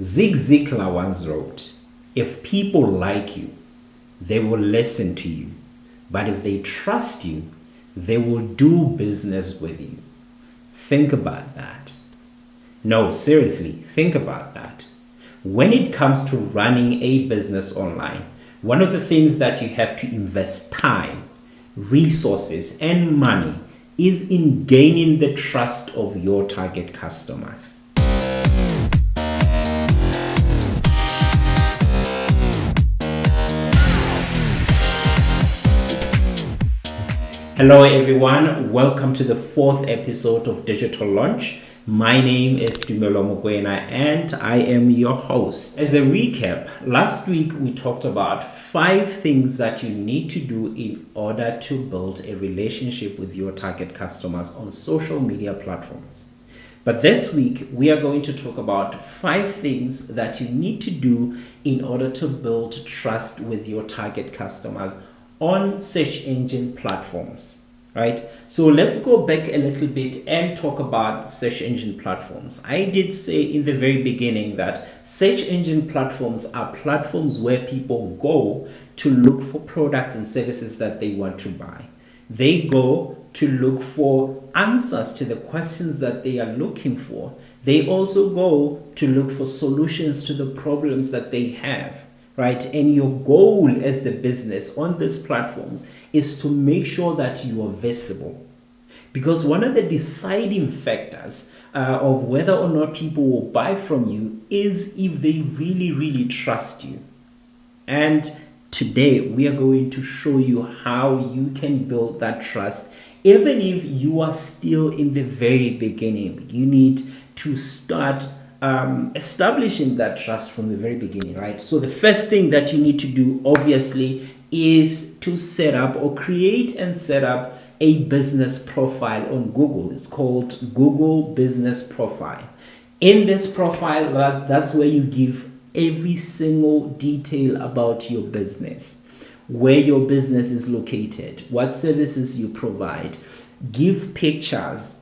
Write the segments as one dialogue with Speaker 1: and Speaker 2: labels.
Speaker 1: Zig Ziglar once wrote, "If people like you, they will listen to you. But if they trust you, they will do business with you." Think about that. No, seriously, think about that. When it comes to running a business online, one of the things that you have to invest time, resources, and money is in gaining the trust of your target customers. Hello everyone, welcome to the fourth episode of Digital Launch. My name is Tumelo Mokoena and I am your host. As a recap, last week we talked about 5 things that you need to do in order to build a relationship with your target customers on social media platforms. But this week we are going to talk about 5 things that you need to do in order to build trust with your target customers on search engine platforms, right? So let's go back a little bit and talk about search engine platforms. I did say in the very beginning that search engine platforms are platforms where people go to look for products and services that they want to buy. They go to look for answers to the questions that they are looking for. They also go to look for solutions to the problems that they have. Right? And your goal as the business on these platforms is to make sure that you are visible. Because one of the deciding factors of whether or not people will buy from you is if they really trust you. And today we are going to show you how you can build that trust. Even if you are still in the very beginning, you need to start establishing that trust from the very beginning, right? So the first thing that you need to do, obviously, is to set up or create and set up a business profile on Google. It's called Google Business Profile. In this profile, that's where you give every single detail about your business, where your business is located, what services you provide, give pictures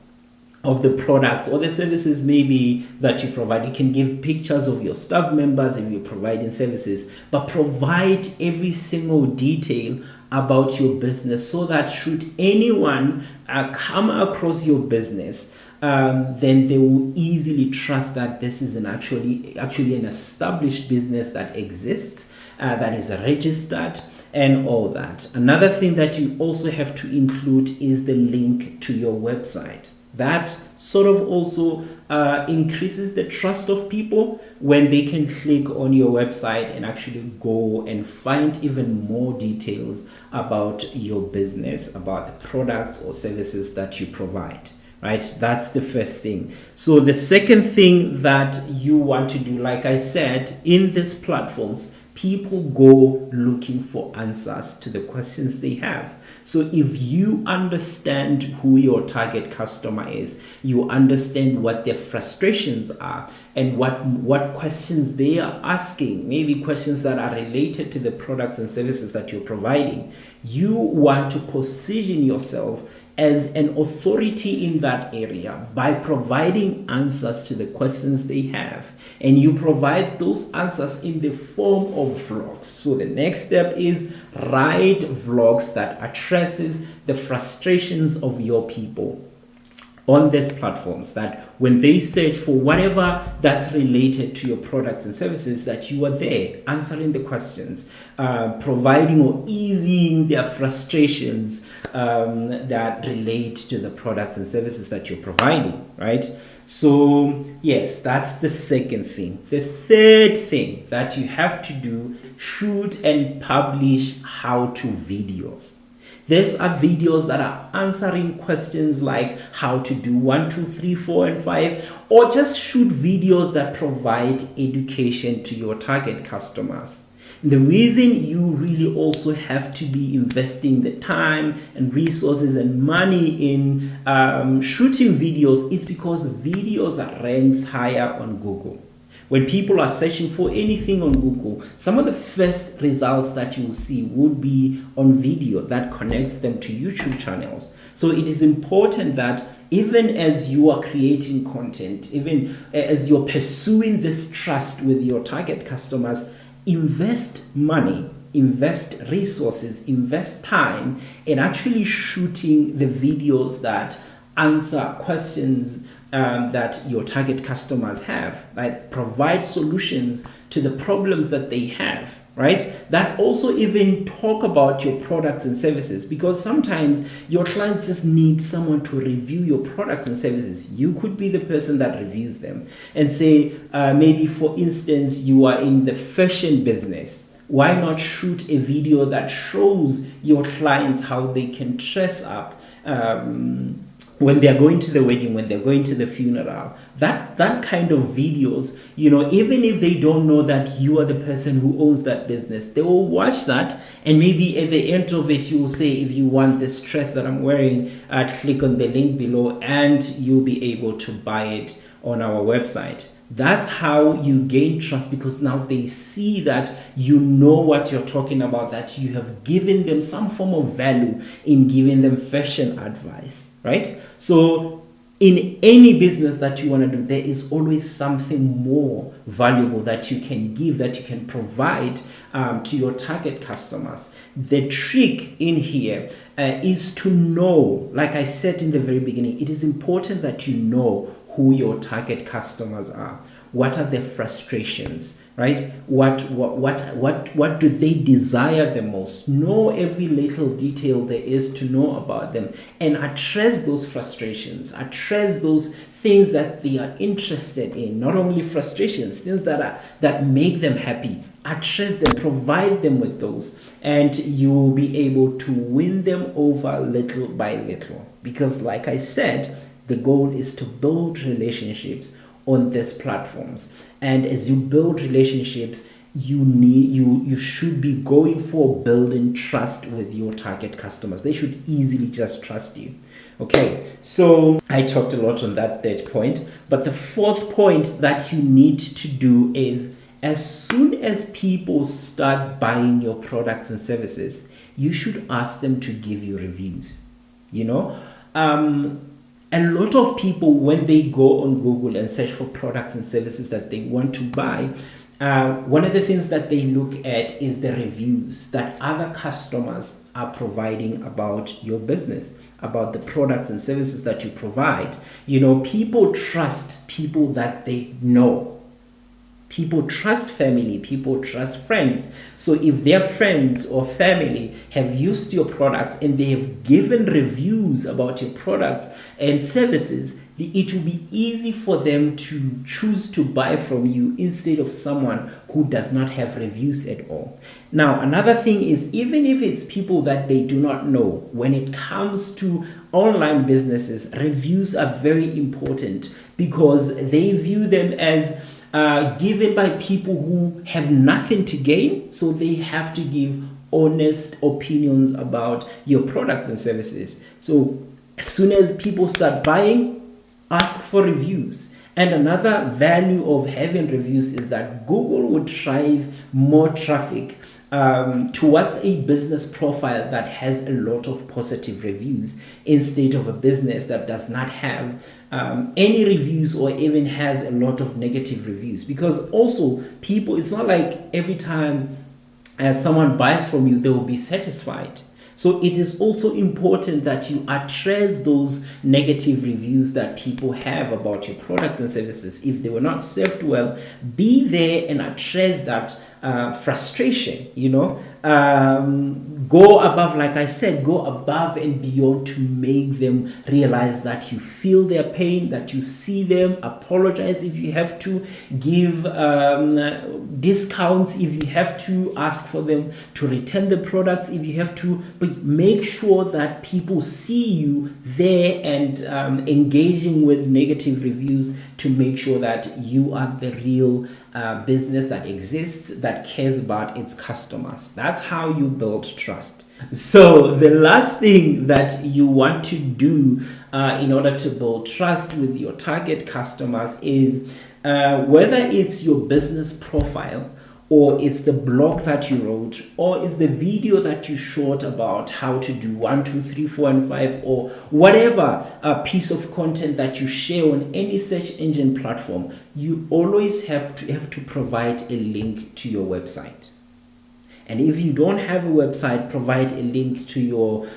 Speaker 1: of the products or the services maybe that you provide. You can give pictures of your staff members if you're providing services, but provide every single detail about your business so that should anyone come across your business, then they will easily trust that this is actually an established business that exists, that is registered, and all that. Another thing that you also have to include is the link to your website. That sort of also increases the trust of people when they can click on your website and actually go and find even more details about your business, about the products or services that you provide, right? That's the first thing. So the second thing that you want to do, like I said, in these platforms, people go looking for answers to the questions they have. So if you understand who your target customer is, you understand what their frustrations are and what questions they are asking, maybe questions that are related to the products and services that you're providing, you want to position yourself as an authority in that area by providing answers to the questions they have. And you provide those answers in the form of vlogs. So the next step is write vlogs that addresses the frustrations of your people on these platforms, that when they search for whatever that's related to your products and services, that you are there answering the questions, providing or easing their frustrations that relate to the products and services that you're providing, right? So yes, that's the second thing. The third thing that you have to do, shoot and publish how-to videos. These are videos that are answering questions like how to do 1, 2, 3, 4, and 5, or just shoot videos that provide education to your target customers. The reason you really also have to be investing the time and resources and money in shooting videos is because videos are ranked higher on Google. When people are searching for anything on Google, some of the first results that you will see would be on video that connects them to YouTube channels. So it is important that even as you are creating content, even as you're pursuing this trust with your target customers, invest money, invest resources, invest time in actually shooting the videos that answer questions that your target customers have, right? Provide solutions to the problems that they have, right? That also even talk about your products and services, because sometimes your clients just need someone to review your products and services. You could be the person that reviews them and say, maybe for instance, you are in the fashion business. Why not shoot a video that shows your clients how they can dress up when they're going to the wedding, when they're going to the funeral? That kind of videos, even if they don't know that you are the person who owns that business, they will watch that, and maybe at the end of it, you will say, if you want this dress that I'm wearing, click on the link below and you'll be able to buy it on our website. That's how you gain trust, because now they see that you know what you're talking about, that you have given them some form of value in giving them fashion advice, right? So in any business that you want to do, there is always something more valuable that you can give, that you can provide to your target customers. The trick in here is to know, like I said in the very beginning, it is important that you know who your target customers are. What are their frustrations, right? What do they desire the most? Know every little detail there is to know about them, and address those frustrations, address those things that they are interested in. Not only frustrations, things that make them happy. Address them, provide them with those, and you will be able to win them over little by little. Because like I said, the goal is to build relationships on these platforms. And as you build relationships, you should be going for building trust with your target customers. They should easily just trust you. Okay, so I talked a lot on that third point, but the fourth point that you need to do is, as soon as people start buying your products and services, you should ask them to give you reviews. A lot of people, when they go on Google and search for products and services that they want to buy, one of the things that they look at is the reviews that other customers are providing about your business, about the products and services that you provide. People trust people that they know. People trust family, people trust friends. So if their friends or family have used your products and they have given reviews about your products and services, it will be easy for them to choose to buy from you instead of someone who does not have reviews at all. Now, another thing is, even if it's people that they do not know, when it comes to online businesses, reviews are very important, because they view them as given by people who have nothing to gain, so they have to give honest opinions about your products and services. So as soon as people start buying, ask for reviews. And another value of having reviews is that Google would drive more traffic towards a business profile that has a lot of positive reviews, instead of a business that does not have any reviews or even has a lot of negative reviews. Because also people, it's not like every time someone buys from you, they will be satisfied. So it is also important that you address those negative reviews that people have about your products and services. If they were not served well, be there and address that frustration. Go above, like I said, go above and beyond to make them realize that you feel their pain, that you see them. Apologize if you have to, give discounts if you have to, ask for them to return the products if you have to, but make sure that people see you there and engaging with negative reviews, to make sure that you are the real business that exists, that cares about its customers. That's how you build trust. So the last thing that you want to do in order to build trust with your target customers is, whether it's your business profile or it's the blog that you wrote, or it's the video that you shot about how to do 1, 2, 3, 4, and 5, or whatever piece of content that you share on any search engine platform, you always have to provide a link to your website. And if you don't have a website, provide a link to your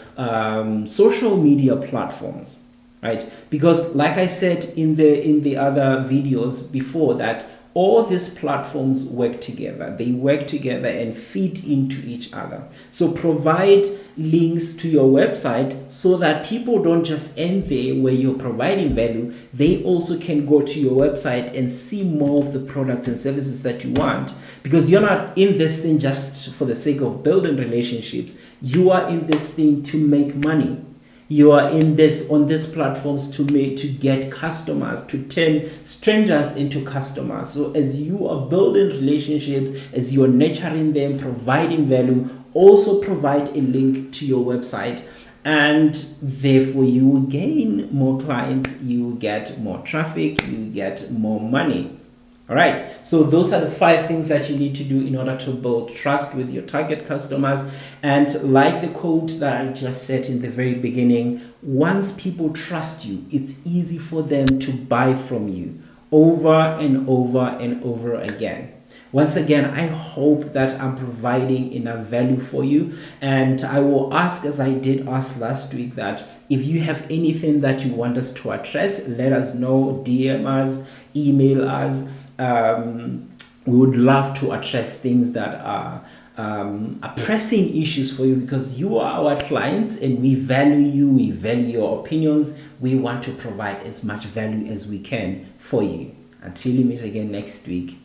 Speaker 1: social media platforms, right? Because like I said in the other videos before, that all these platforms work together. They work together and feed into each other. So provide links to your website so that people don't just end there where you're providing value. They also can go to your website and see more of the products and services that you want, because you're not in this thing just for the sake of building relationships. You are in this thing to make money. You are in this on these platforms to get customers, to turn strangers into customers. So as you are building relationships, as you are nurturing them, providing value, also provide a link to your website, and therefore you will gain more clients, you will get more traffic, you will get more money. All right, so those are the 5 things that you need to do in order to build trust with your target customers. And like the quote that I just said in the very beginning, once people trust you, it's easy for them to buy from you over and over and over again. Once again, I hope that I'm providing enough value for you. And I will ask, as I did ask last week, that if you have anything that you want us to address, let us know, DM us, email us. We would love to address things that are pressing issues for you, because you are our clients and we value you, we value your opinions. We want to provide as much value as we can for you. Until we meet again next week,